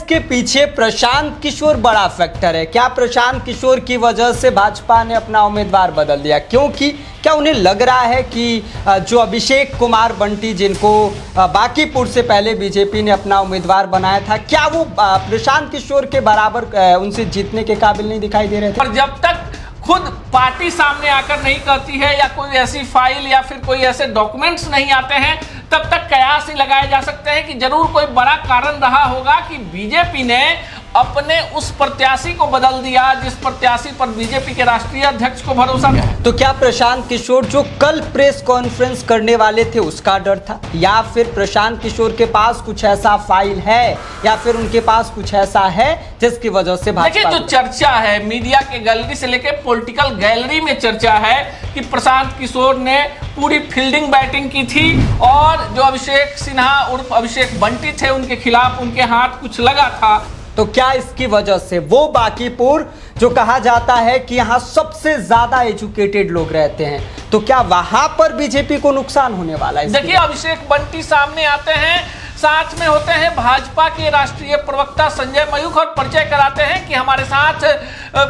इसके पीछे प्रशांत किशोर बड़ा फैक्टर है? क्या प्रशांत किशोर की वजह से भाजपा ने अपना उम्मीदवार बदल दिया? क्योंकि क्या उन्हें लग रहा है कि जो अभिषेक कुमार बंटी, जिनको बांकीपुर से पहले बीजेपी ने अपना उम्मीदवार बनाया था, क्या वो प्रशांत किशोर के बराबर उनसे जीतने के काबिल नहीं दिखाई दे रहे थे? और जब तक खुद पार्टी सामने आकर नहीं कहती है या कोई ऐसी फाइल या फिर कोई ऐसे डॉक्यूमेंट्स नहीं आते हैं, तब तक कयास ही लगाए जा सकते हैं कि जरूर कोई बड़ा कारण रहा होगा कि बीजेपी ने अपने उस प्रत्याशी को बदल दिया जिस प्रत्याशी पर बीजेपी के राष्ट्रीय अध्यक्ष को भरोसा था। तो क्या प्रशांत किशोर जो कल प्रेस कॉन्फ्रेंस करने वाले थे उसका डर था, या फिर प्रशांत किशोर के पास कुछ ऐसा फाइल है, या फिर उनके पास कुछ ऐसा है जिसकी वजह से देखिए, जो चर्चा है मीडिया के गैलरी से लेकर पॉलिटिकल गैलरी में चर्चा है कि प्रशांत किशोर ने पूरी फील्डिंग बैटिंग की थी और जो अभिषेक सिन्हा उर्फ अभिषेक बंटी थे उनके खिलाफ उनके हाथ कुछ लगा था। तो क्या इसकी वजह से वो बांकीपुर जो कहा जाता है कि यहाँ सबसे ज्यादा एजुकेटेड लोग रहते हैं, तो क्या वहां पर बीजेपी को नुकसान होने वाला है? देखिए, अभिषेक बंटी सामने आते हैं, साथ में होते हैं भाजपा के राष्ट्रीय प्रवक्ता संजय मयूख और परिचय कराते हैं कि हमारे साथ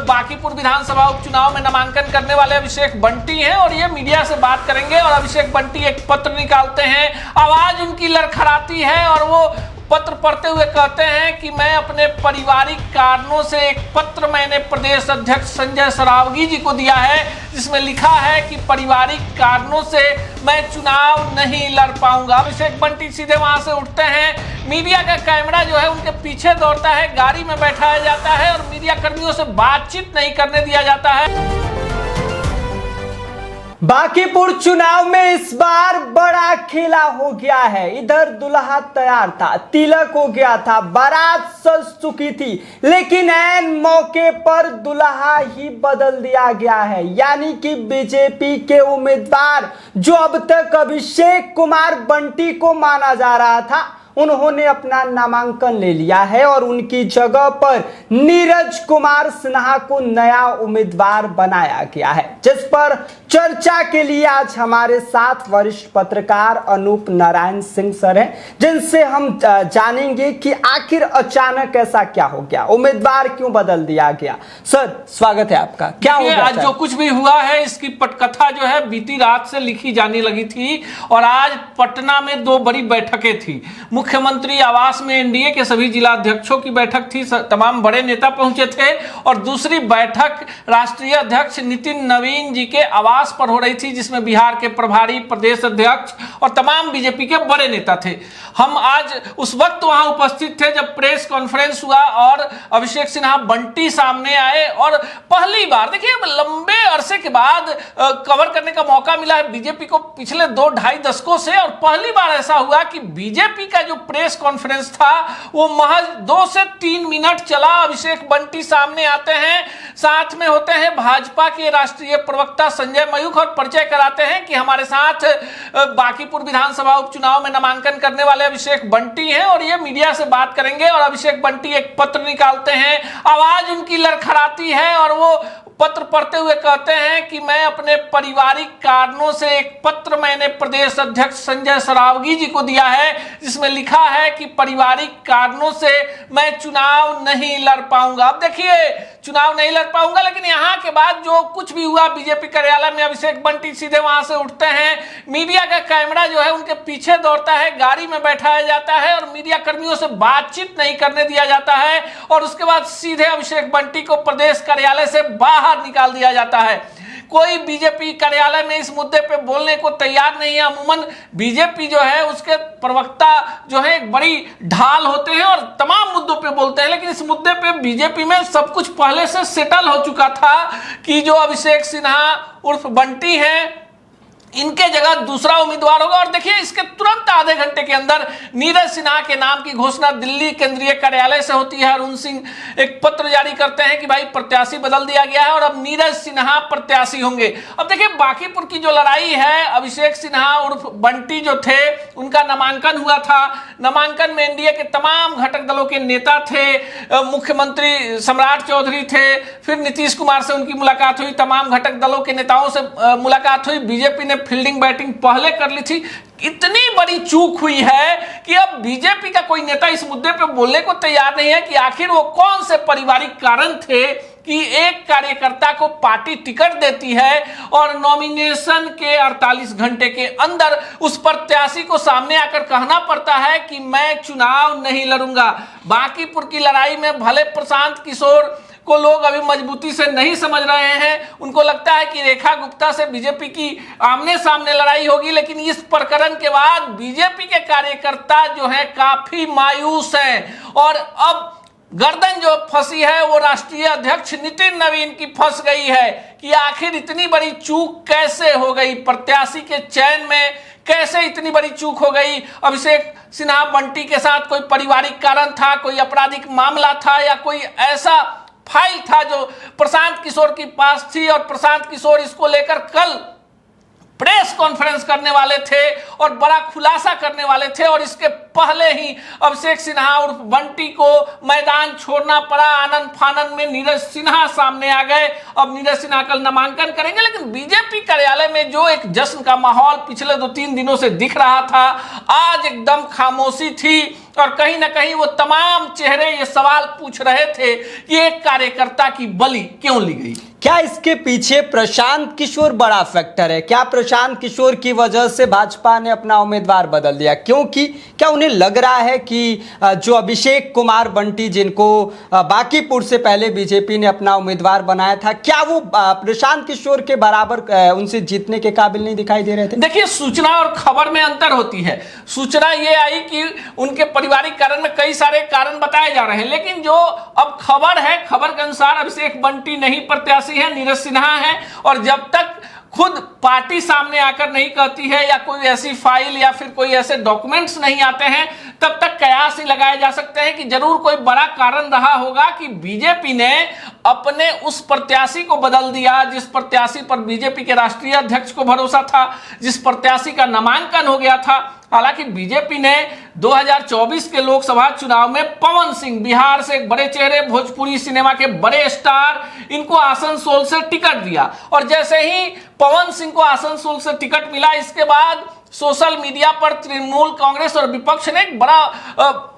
बांकीपुर विधानसभा उपचुनाव में नामांकन करने वाले अभिषेक बंटी हैं और ये मीडिया से बात करेंगे। और अभिषेक बंटी एक पत्र निकालते हैं, आवाज उनकी लड़खड़ाती है और वो पत्र पढ़ते हुए कहते हैं कि मैं अपने पारिवारिक कारणों से एक पत्र मैंने प्रदेश अध्यक्ष संजय सरावगी जी को दिया है जिसमें लिखा है कि पारिवारिक कारणों से मैं चुनाव नहीं लड़ पाऊंगा। अभिषेक बंटी सीधे वहां से उठते हैं, मीडिया का कैमरा जो है उनके पीछे दौड़ता है, गाड़ी में बैठाया जाता है और मीडिया कर्मियों से बातचीत नहीं करने दिया जाता है। बांकीपुर चुनाव में इस बार बड़ा खेला हो गया है। इधर दुल्हा तैयार था, तिलक हो गया था, बारात सज चुकी थी, लेकिन ऐन मौके पर दुल्हा ही बदल दिया गया है। यानी कि बीजेपी के उम्मीदवार जो अब तक अभिषेक कुमार बंटी को माना जा रहा था, उन्होंने अपना नामांकन ले लिया है और उनकी जगह पर नीरज कुमार सिन्हा को नया उम्मीदवार बनाया गया है, जिस पर चर्चा के लिए आज हमारे साथ वरिष्ठ पत्रकार अनूप नारायण सिंह सर हैं, जिनसे हम जानेंगे कि आखिर अचानक ऐसा क्या हो गया, उम्मीदवार क्यों बदल दिया गया। सर, स्वागत है आपका। क्या हो गया? आज जो कुछ भी हुआ है इसकी पटकथा जो है बीती रात से लिखी जाने लगी थी और आज पटना में दो बड़ी बैठकें थी। मुख्यमंत्री आवास में एनडीए के सभी जिला अध्यक्षों की बैठक थी, तमाम बड़े नेता पहुंचे थे, और दूसरी बैठक राष्ट्रीय अध्यक्ष नितिन नवीन जी के आवास पर हो रही थी जिसमें बिहार के प्रभारी प्रदेश अध्यक्ष और तमाम बीजेपी के बड़े नेता थे। हम आज उस वक्त वहां उपस्थित थे जब प्रेस कॉन्फ्रेंस हुआ और अभिषेक सिन्हा बंटी सामने आए और पहली बार, देखिए, लंबे अरसे के बाद कवर करने का मौका मिला है बीजेपी को पिछले 2-2.5 दशकों से, और पहली बार ऐसा हुआ कि बीजेपी का जो प्रेस कॉन्फ्रेंस था वो महज 2 से 3 मिनट चला। अभिषेक बंटी सामने आते हैं, साथ में होते हैं भाजपा के राष्ट्रीय प्रवक्ता संजय मयूख और परिचय कराते हैं कि हमारे साथ बांकीपुर विधानसभा उपचुनाव में नामांकन करने वाले अभिषेक बंटी हैं और ये मीडिया से बात करेंगे। और अभिषेक बंटी एक पत्र निकालते हैं, आवाज उनकी लड़खड़ाती है और वो पत्र पढ़ते हुए कहते हैं कि मैं अपने पारिवारिक कारणों से एक पत्र मैंने प्रदेश अध्यक्ष संजय सरावगी जी को दिया है जिसमें लिखा है कि पारिवारिक कारणों से मैं चुनाव नहीं लड़ पाऊंगा। अब देखिए, चुनाव नहीं लड़ पाऊंगा, लेकिन यहाँ के बाद जो कुछ भी हुआ बीजेपी कार्यालय में, अभिषेक बंटी सीधे वहां से उठते हैं, मीडिया का कैमरा जो है उनके पीछे दौड़ता है, गाड़ी में बैठाया जाता है और मीडिया कर्मियों से बातचीत नहीं करने दिया जाता है, और उसके बाद सीधे अभिषेक बंटी को प्रदेश कार्यालय से बाहर निकाल दिया जाता है। कोई बीजेपी कार्यालय में इस मुद्दे पे बोलने को तैयार नहीं है। अमूमन बीजेपी जो है उसके प्रवक्ता जो है एक बड़ी ढाल होते हैं और तमाम मुद्दों पे बोलते हैं, लेकिन इस मुद्दे पे बीजेपी में सब कुछ पहले से सेटल हो चुका था कि जो अभिषेक सिन्हा उर्फ बंटी हैं इनके जगह दूसरा उम्मीदवार होगा। और देखिए, इसके तुरंत आधे घंटे के अंदर नीरज सिन्हा के नाम की घोषणा दिल्ली केंद्रीय कार्यालय से होती है। अरुण सिंह एक पत्र जारी करते हैं कि भाई प्रत्याशी बदल दिया गया है और अब नीरज सिन्हा प्रत्याशी होंगे। अब देखिए, बांकीपुर की जो लड़ाई है, अभिषेक सिन्हा उर्फ बंटी जो थे उनका नामांकन हुआ था। नामांकन में एनडीए के तमाम घटक दलों के नेता थे, मुख्यमंत्री सम्राट चौधरी थे, फिर नीतीश कुमार से उनकी मुलाकात हुई, तमाम घटक दलों के नेताओं से मुलाकात हुई, बीजेपी ने फील्डिंग बैटिंग पहले कर ली थी। इतनी बड़ी चूक हुई है कि अब बीजेपी का कोई नेता इस मुद्दे पे बोलने को तैयार नहीं है कि आखिर वो कौन से पारिवारिक कारण थे कि एक कार्यकर्ता को पार्टी टिकट देती है और नॉमिनेशन के 48 घंटे के अंदर उस प्रत्याशी को सामने आकर कहना पड़ता है कि मैं चुनाव नहीं लड़ूंगा। बांकीपुर की लड़ाई में भले प्रशांत किशोर को लोग अभी मजबूती से नहीं समझ रहे हैं, उनको लगता है कि रेखा गुप्ता से बीजेपी की आमने सामने लड़ाई होगी, लेकिन इस प्रकरण के बाद बीजेपी के कार्यकर्ता जो है काफी मायूस हैं और अब गर्दन जो फंसी है वो राष्ट्रीय अध्यक्ष नितिन नवीन की फंस गई है कि आखिर इतनी बड़ी चूक कैसे हो गई, प्रत्याशी के चयन में कैसे इतनी बड़ी चूक हो गई। अभिषेक सिन्हा बंटी के साथ कोई पारिवारिक कारण था, कोई आपराधिक मामला था या कोई ऐसा फाइल था जो प्रशांत किशोर के पास थी और प्रशांत किशोर इसको लेकर कल प्रेस कॉन्फ्रेंस करने वाले थे और बड़ा खुलासा करने वाले थे और इसके पहले ही अभिषेक सिन्हा उर्फ बंटी को मैदान छोड़ना पड़ा। आनंद फानंद में नीरज सिन्हा सामने आ गए। अब नीरज सिन्हा कल नामांकन करेंगे, लेकिन बीजेपी कार्यालय में जो एक जश्न का माहौल पिछले 2-3 दिनों से दिख रहा था, आज एकदम खामोशी थी और कहीं ना कहीं वो तमाम चेहरे ये सवाल पूछ रहे थे कि एक कार्यकर्ता की बलि क्यों ली गई। क्या इसके पीछे प्रशांत किशोर बड़ा फैक्टर है? क्या प्रशांत किशोर की वजह से भाजपा ने अपना उम्मीदवार बदल दिया? क्योंकि क्या उन्हें लग रहा है कि जो अभिषेक कुमार बंटी जिनको बांकीपुर से पहले बीजेपी ने अपना उम्मीदवार बनाया था, क्या वो प्रशांत किशोर के बराबर उनसे जीतने के काबिल नहीं दिखाई दे रहे थे? देखिए, सूचना और खबर में अंतर होती है। सूचना ये आई कि उनके पारिवारिक कारण में कई सारे कारण बताए जा रहे हैं, लेकिन जो अब खबर है, खबर के अनुसार अभिषेक बंटी नहीं प्रत्याशी है, नीरज सिन्हा है। और जब तक खुद पार्टी सामने आकर नहीं कहती है या कोई ऐसी फाइल या फिर कोई ऐसे डॉक्यूमेंट्स नहीं आते हैं, तब तक कयास ही लगाए जा सकते हैं कि जरूर कोई बड़ा कारण रहा होगा कि बीजेपी ने अपने उस प्रत्याशी को बदल दिया जिस प्रत्याशी पर बीजेपी के राष्ट्रीय अध्यक्ष को भरोसा था, जिस प्रत्याशी का नामांकन हो गया था। हालांकि बीजेपी ने 2024 के लोकसभा चुनाव में पवन सिंह, बिहार से एक बड़े चेहरे, भोजपुरी सिनेमा के बड़े स्टार, इनको आसनसोल से टिकट दिया और जैसे ही पवन सिंह को आसनसोल से टिकट मिला, इसके बाद सोशल मीडिया पर तृणमूल कांग्रेस और विपक्ष ने एक बड़ा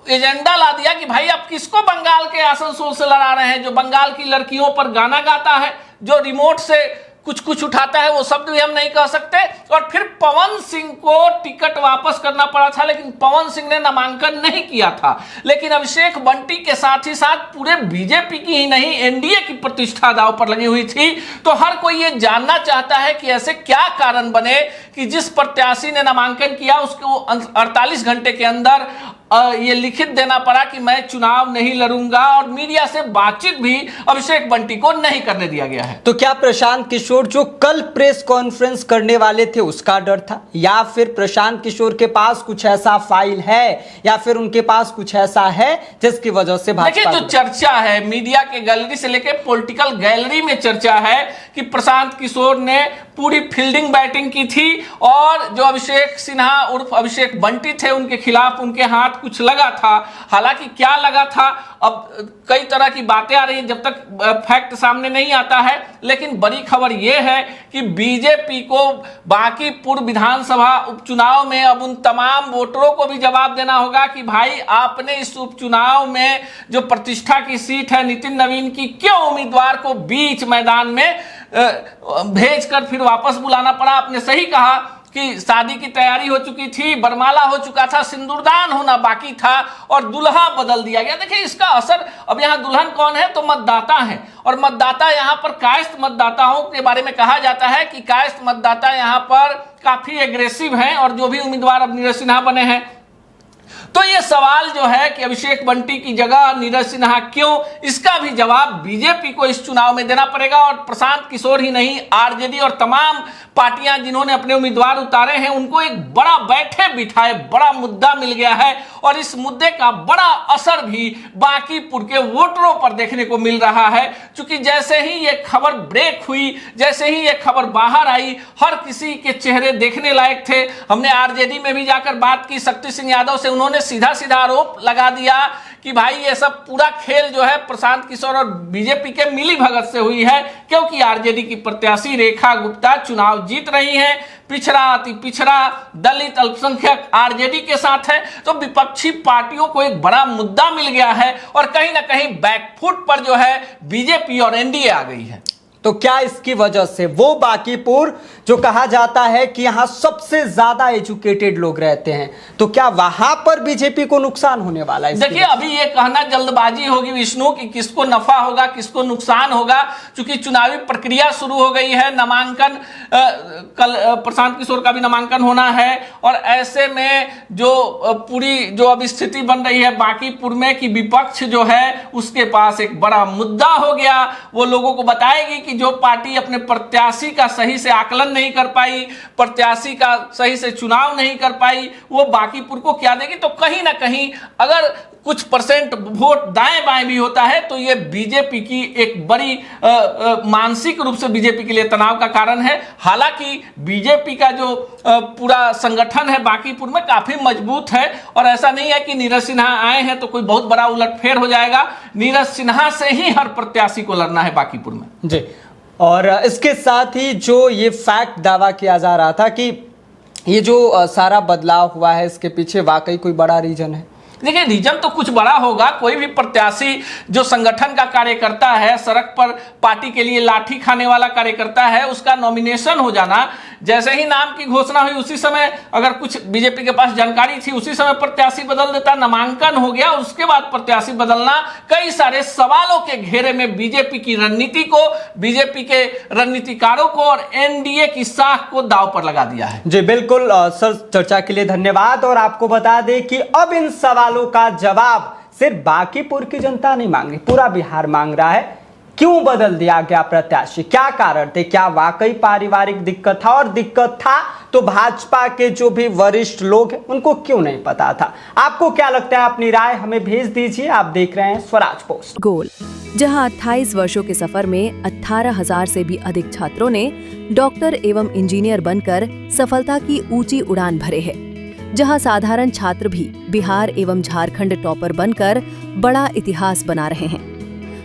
एजेंडा ला दिया कि भाई अब किसको बंगाल के आसनसोल से लड़ा रहे हैं, जो बंगाल की लड़कियों पर गाना गाता है, जो रिमोट से कुछ उठाता है, वो शब्द भी हम नहीं कह सकते। और फिर पवन सिंह को टिकट वापस करना पड़ा था, लेकिन पवन सिंह ने नामांकन नहीं किया था। लेकिन अभिषेक बंटी के साथ ही साथ पूरे बीजेपी की ही नहीं, एनडीए की प्रतिष्ठा दांव पर लगी हुई थी। तो हर कोई ये जानना चाहता है कि ऐसे क्या कारण बने कि जिस प्रत्याशी ने नामांकन किया उसको 48 घंटे के अंदर ये लिखित देना पड़ा कि मैं चुनाव नहीं लड़ूंगा और मीडिया से बातचीत भी अभिषेक बंटी को नहीं करने दिया गया है। तो क्या प्रशांत किशोर जो कल प्रेस कॉन्फ्रेंस करने वाले थे उसका डर था, या फिर प्रशांत किशोर के पास कुछ ऐसा फाइल है, या फिर उनके पास कुछ ऐसा है जिसकी वजह से देखिए, जो चर्चा है मीडिया के गैलरी से लेकर पॉलिटिकल गैलरी में चर्चा है कि प्रशांत किशोर ने पूरी फील्डिंग बैटिंग की थी और जो अभिषेक सिन्हा उर्फ अभिषेक बंटी थे उनके खिलाफ उनके हाथ कुछ लगा था। हालांकि क्या लगा था, अब कई तरह की बातें आ रही हैं, जब तक फैक्ट सामने नहीं आता है। लेकिन बड़ी खबर यह है कि बीजेपी को बांकीपुर विधानसभा उपचुनाव में अब उन तमाम वोटरों को भी जवाब देना होगा कि भाई आपने इस उपचुनाव में जो प्रतिष्ठा की सीट है नितिन नवीन की, क्यों उम्मीदवार को बीच मैदान में भेजकर फिर वापस बुलाना पड़ा। आपने सही कहा कि शादी की तैयारी हो चुकी थी, बरमाला हो चुका था, सिंदूरदान होना बाकी था और दुल्हा बदल दिया गया। देखिए, इसका असर, अब यहाँ दुल्हन कौन है, तो मतदाता है। और मतदाता यहाँ पर कायस्थ मतदाताओं के बारे में कहा जाता है कि कायस्थ मतदाता यहाँ पर काफी एग्रेसिव हैं और जो भी उम्मीदवार अब नीरज सिन्हा बने हैं, तो ये सवाल जो है कि अभिषेक बंटी की जगह नीरज सिन्हा क्यों, इसका भी जवाब बीजेपी को इस चुनाव में देना पड़ेगा। और प्रशांत किशोर ही नहीं, आरजेडी और तमाम पार्टियां जिन्होंने अपने उम्मीदवार उतारे हैं उनको एक बड़ा बैठे बिठाए बड़ा मुद्दा मिल गया है और इस मुद्दे का बड़ा असर भी बांकीपुर के वोटरों पर देखने को मिल रहा है। क्योंकि जैसे ही ये खबर ब्रेक हुई, जैसे ही ये खबर बाहर आई, हर किसी के चेहरे देखने लायक थे। हमने आरजेडी में भी जाकर बात की शक्ति सिंह यादव से, उन्होंने सीधा सीधा आरोप लगा दिया कि भाई ये सब पूरा खेल जो है प्रशांत किशोर और बीजेपी के मिली भगत से हुई है, क्योंकि आरजेडी की प्रत्याशी रेखा गुप्ता चुनाव जीत रही हैं। पिछड़ा, अति पिछड़ा, दलित, अल्पसंख्यक आरजेडी के साथ है, तो विपक्षी पार्टियों को एक बड़ा मुद्दा मिल गया है और कहीं ना कहीं बैकफुट पर जो है बीजेपी और एनडीए आ गई है। तो क्या इसकी वजह से वो बांकीपुर जो कहा जाता है कि यहां सबसे ज्यादा एजुकेटेड लोग रहते हैं, तो क्या वहां पर बीजेपी को नुकसान होने वाला है? देखिए, अभी ये कहना जल्दबाजी होगी विष्णु कि किसको नफा होगा किसको नुकसान होगा, क्योंकि चुनावी प्रक्रिया शुरू हो गई है। नामांकन कल प्रशांत किशोर का भी नामांकन होना है और ऐसे में जो पूरी जो अब स्थिति बन रही है बांकीपुर में कि विपक्ष जो है उसके पास एक बड़ा मुद्दा हो गया। वो लोगों को बताएगी कि जो पार्टी अपने प्रत्याशी का सही से आकलन नहीं कर पाई, प्रत्याशी का सही से चुनाव नहीं कर पाई, वो बांकीपुर को क्या देगी। तो कहीं ना कहीं अगर कुछ परसेंट वोट दाएं बाएं भी होता है तो ये बीजेपी की एक बड़ी मानसिक रूप से बीजेपी के लिए तनाव का कारण है। हालांकि बीजेपी का जो पूरा संगठन है बांकीपुर में काफी मजबूत है और ऐसा नहीं है कि नीरज सिन्हा आए हैं तो कोई बहुत बड़ा उलटफेर हो जाएगा। नीरज सिन्हा से ही हर प्रत्याशी को लड़ना है बांकीपुर में जी। और इसके साथ ही जो ये फैक्ट दावा किया जा रहा था कि ये जो सारा बदलाव हुआ है इसके पीछे वाकई कोई बड़ा रीजन है? देखिए, रीजन तो कुछ बड़ा होगा। कोई भी प्रत्याशी जो संगठन का कार्यकर्ता है, सड़क पर पार्टी के लिए लाठी खाने वाला कार्यकर्ता है, उसका नॉमिनेशन हो जाना, जैसे ही नाम की घोषणा हुई उसी समय अगर कुछ बीजेपी के पास जानकारी थी उसी समय प्रत्याशी बदल देता। नामांकन हो गया उसके बाद प्रत्याशी बदलना कई सारे सवालों के घेरे में बीजेपी की रणनीति को, बीजेपी के रणनीतिकारों को और एनडीए की साख को दांव पर लगा दिया है। जी बिल्कुल सर, चर्चा के लिए धन्यवाद। और आपको बता दें कि अब इन सवालों का जवाब सिर्फ बांकीपुर की जनता नहीं मांग रही, पूरा बिहार मांग रहा है। क्यों बदल दिया गया प्रत्याशी, क्या कारण थे, क्या वाकई पारिवारिक दिक्कत था, और दिक्कत था तो भाजपा के जो भी वरिष्ठ लोग हैं उनको क्यों नहीं पता था? आपको क्या लगता है? अपनी राय हमें भेज दीजिए। आप देख रहे हैं स्वराज पोस्ट। गोल, जहां 28 वर्षों के सफर में 18,000 से भी अधिक छात्रों ने डॉक्टर एवं इंजीनियर बनकर सफलता की ऊंची उड़ान भरे है, जहां साधारण छात्र भी बिहार एवं झारखंड टॉपर बनकर बड़ा इतिहास बना रहे हैं।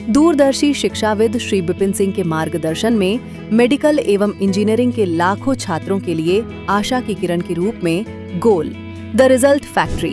दूरदर्शी शिक्षाविद श्री विपिन सिंह के मार्गदर्शन में मेडिकल एवं इंजीनियरिंग के लाखों छात्रों के लिए आशा की किरण के रूप में गोल, द रिजल्ट फैक्ट्री